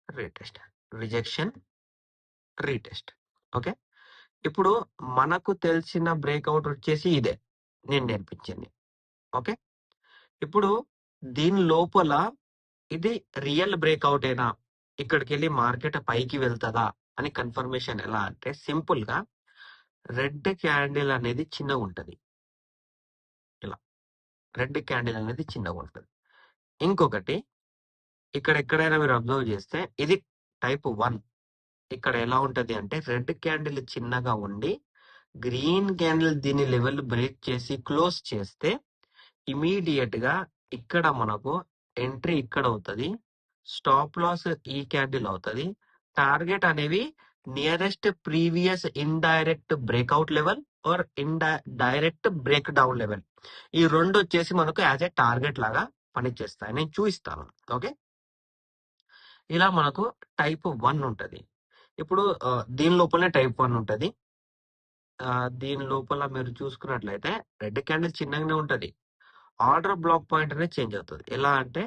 Retest, rejection, retest. Okay, ఇప్పుడు మనకు తెలిసిన బ్రేక్అవుట్ వచ్చేసి ఇదే నేను నేర్పించింది. ఓకే, ఇప్పుడు దీని లోపల ఇది రియల్ బ్రేక్అవుట్ ఏనా, ఇక్కడికి వెళ్ళి మార్కెట్ పైకి వెళ్తుందా అని కన్ఫర్మేషన్ ఎలా అంటే సింపుల్ గా రెడ్ క్యాండిల్ అనేది చిన్నగా ఉంటది. ఇలా రెడ్ క్యాండిల్ అనేది చిన్నగా ఉంటది. ఇంకొకటి ఇక్కడ ఎక్కడైనా మీరు అబ్జర్వ్ చేస్తే ఇది టైప్ 1. ఇక్కడ ఎలా ఉంటది అంటే రెడ్ క్యాండిల్ చిన్నగా ఉండి గ్రీన్ క్యాండిల్ దీని లెవెల్ బ్రేక్ చేసి క్లోజ్ చేస్తే ఇమీడియట్ గా ఇక్కడ మనకు ఎంట్రీ ఇక్కడ అవుతుంది, స్టాప్ లాస్ ఈ క్యాండిల్ అవుతుంది, టార్గెట్ అనేవి nearest previous indirect breakout level or direct break down level, ఈ రెండు వచ్చేసి మనకు యాజ్ ఎ టార్గెట్ లాగా పనిచేస్తాయి. నేను చూపిస్తాను. ఓకే, ఇలా మనకు టైప్ 1 ఉంటది. ఇప్పుడు దీని లోపలనే టైప్ 1 ఉంటది. దీని లోపల మీరు చూసుకున్నట్లయితే రెడ్ క్యాండిల్ చిన్నగానే ఉంటది, ఆర్డర్ బ్లాక్ పాయింట్ అనేది చేంజ్ అవుతుంది. ఎలా అంటే